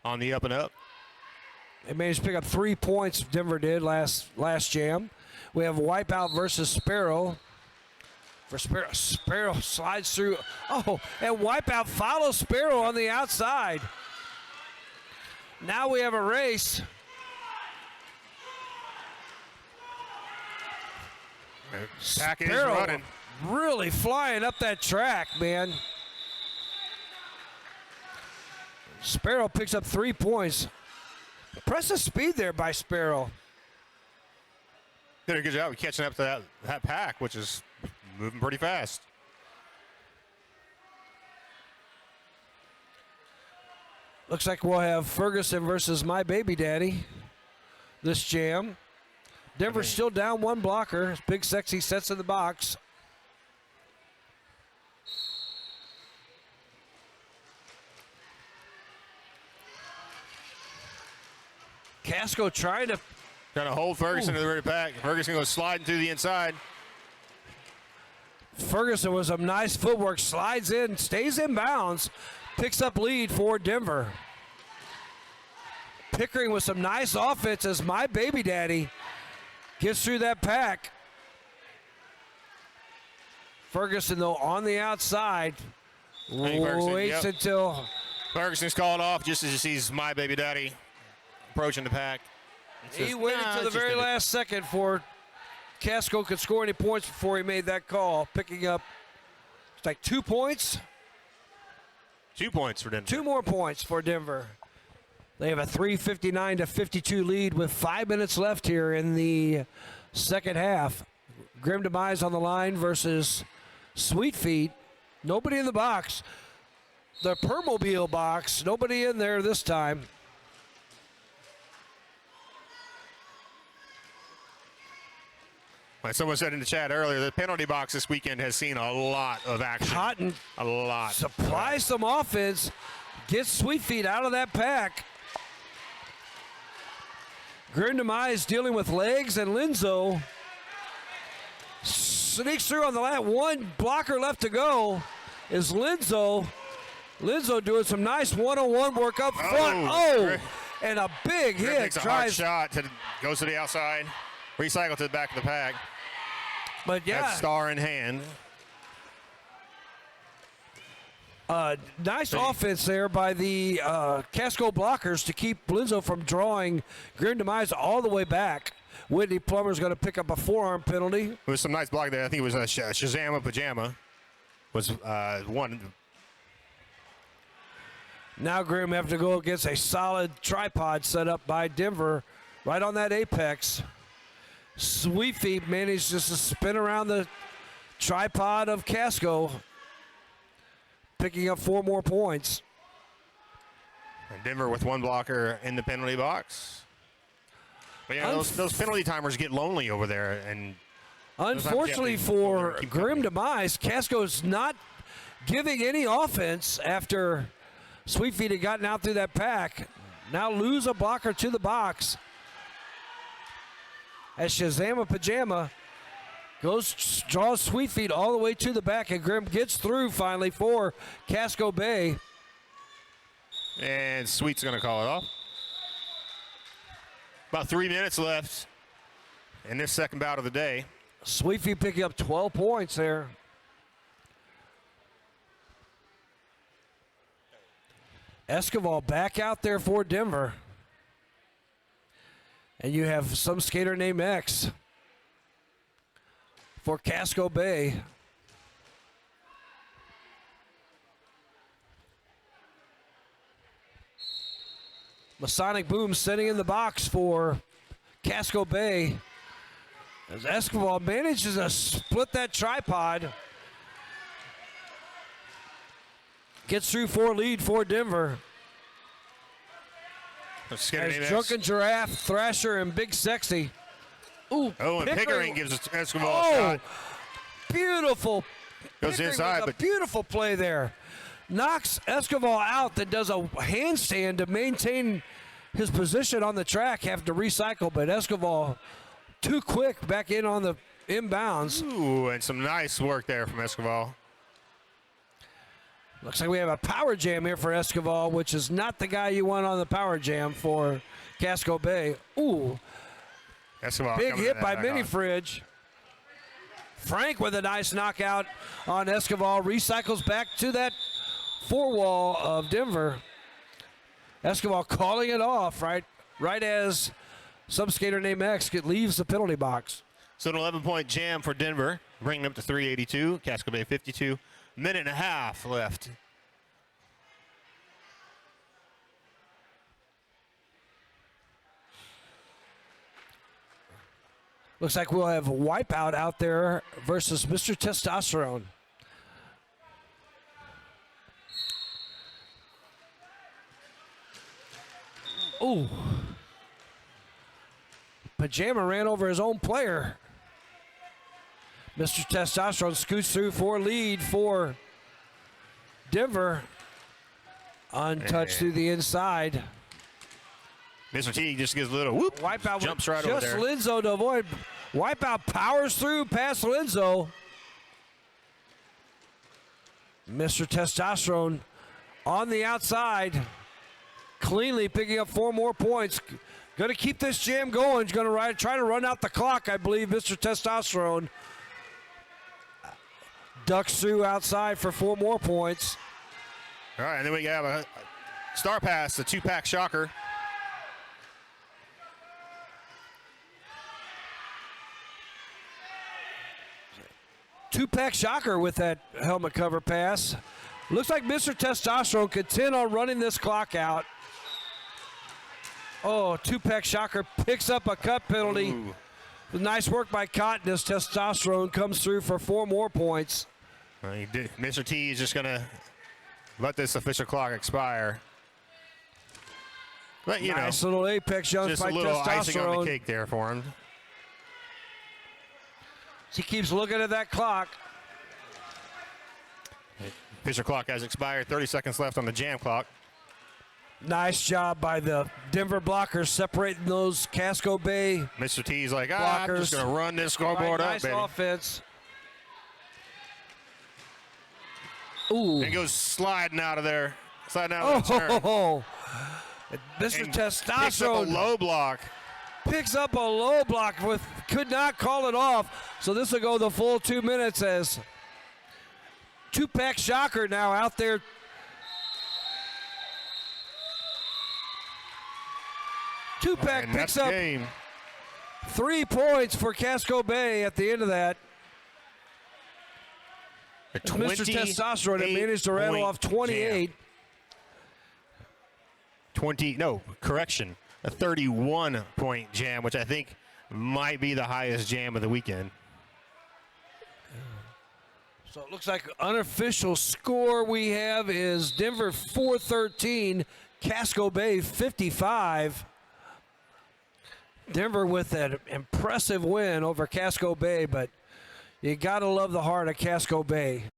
on the up and up. They managed to pick up 3 points, Denver did last jam. We have Wipeout versus Sparrow. For Sparrow, Sparrow slides through. Oh, and Wipeout follows Sparrow on the outside. Now we have a race. Pack is Sparrow running. really flying up that track, man. Sparrow picks up 3 points. Impressive speed there by Sparrow. Did a good job of catching up to that pack, which is moving pretty fast. Looks like we'll have Ferguson versus My Baby Daddy this jam. Denver's still down 1 blocker. Big Sexy sets in the box. Casco trying to hold Ferguson to the rear pack. Ferguson goes sliding through the inside. Ferguson with some nice footwork, slides in, stays in bounds, picks up lead for Denver. Pickering with some nice offense as My Baby Daddy gets through that pack. Ferguson, though, on the outside, waits until Ferguson's called off just as he sees My Baby Daddy approaching the pack. he waited to the very last second for Casco could score any points before he made that call, picking up, it's like 2 points. 2 points for Denver. 2 more points for Denver. They have a 3:59-52 lead with 5 minutes left here in the second half. Grim Demise on the line versus Sweet Feet. Nobody in the box. The Permobile box, nobody in there this time. Like someone said in the chat earlier, the penalty box this weekend has seen a lot of action. Cotton A lot. supplies some offense, gets Sweet Feet out of that pack. Grim Demise dealing with legs, and Linzo sneaks through on the last 1 blocker left to go. Is Linzo doing some nice one-on-one work up front. And a big hit. Takes a hard shot, goes to the outside, recycle to the back of the pack. But yeah, That's star in hand. nice offense there by the Casco blockers to keep Linzo from drawing Grim Demise all the way back. Whitney Plummer's going to pick up a forearm penalty. It was some nice block there. I think it was a Shazama Pajama was one. Now Grim have to go against a solid tripod set up by Denver right on that apex. Sweet Feet managed just to spin around the tripod of Casco, picking up 4 more points. And Denver with 1 blocker in the penalty box. But yeah, those penalty timers get lonely over there. And unfortunately for Grim Demise, Casco's not giving any offense after Sweet Feet had gotten out through that pack. Now lose a blocker to the box. As Shazama Pajama draws Sweet Feet all the way to the back, and Grim gets through finally for Casco Bay. And Sweet's going to call it off. About 3 minutes left in this second bout of the day. Sweefy picking up 12 points there. Escobar back out there for Denver. And you have some skater named X for Casco Bay. Masonic Boom sitting in the box for Casco Bay. As Escobar manages to split that tripod. Gets through for a lead for Denver. As Drunken Giraffe, Thrasher, and Big Sexy. Ooh, oh, and Pickering gives Escobar a shot. Beautiful. Goes Pickering inside, with a beautiful play there. Knocks Escobar out, that does a handstand to maintain his position on the track, have to recycle, but Escobar too quick back in on the inbounds. Ooh, and some nice work there from Escobar. Looks like we have a power jam here for Escobar, which is not the guy you want on the power jam for Casco Bay. Ooh, Escobar big hit by Mini Fridge. Frank with a nice knockout on Escobar, recycles back to that four wall of Denver. Escobar calling it off right as some skater named X leaves the penalty box. So an 11-point jam for Denver, bringing them to 382. Casco Bay 52. Minute and a half left. Looks like we'll have a Wipeout out there versus Mr. Testosterone. Ooh. Pajama ran over his own player. Mr. Testosterone scoots through for a lead for Denver. Untouched through the inside. Mr. T just gives a little whoop. Wipeout jumps right over there. Just Linzo to avoid. Wipeout powers through past Linzo. Mr. Testosterone on the outside. Cleanly picking up 4 more points. Going to keep this jam going. He's going to try to run out the clock, I believe, Mr. Testosterone. Ducks through outside for 4 more points. All right, and then we have a star pass, the 2-pack shocker. Two-pack shocker with that helmet cover pass. Looks like Mr. Testosterone could 10 on running this clock out. Oh, two-pack shocker picks up a cut penalty. Ooh. Nice work by Cotton as Testosterone comes through for 4 more points. Mr. T is just going to let this official clock expire. But, you nice know, little apex jump just by a little icing on the Testosterone. cake there for him. He keeps looking at that clock. Official clock has expired. 30 seconds left on the jam clock. Nice job by the Denver blockers separating those Casco Bay Mr. T's like, I'm just going to run this scoreboard up, nice baby. offense. Ooh. And goes sliding out of there. Sliding out of the turn. Oh, Mr. And Testosterone picks up a low block. picks up a low block could not call it off. So this will go the full 2 minutes as two-pack shocker now out there. Two-pack And picks that's up the game. 3 points for Casco Bay at the end of that. Mr. Testosterone had managed to rattle off 28. A 31-point jam, which I think might be the highest jam of the weekend. So it looks like unofficial score we have is Denver 413, Casco Bay 55. Denver with an impressive win over Casco Bay, but you got to love the heart of Casco Bay.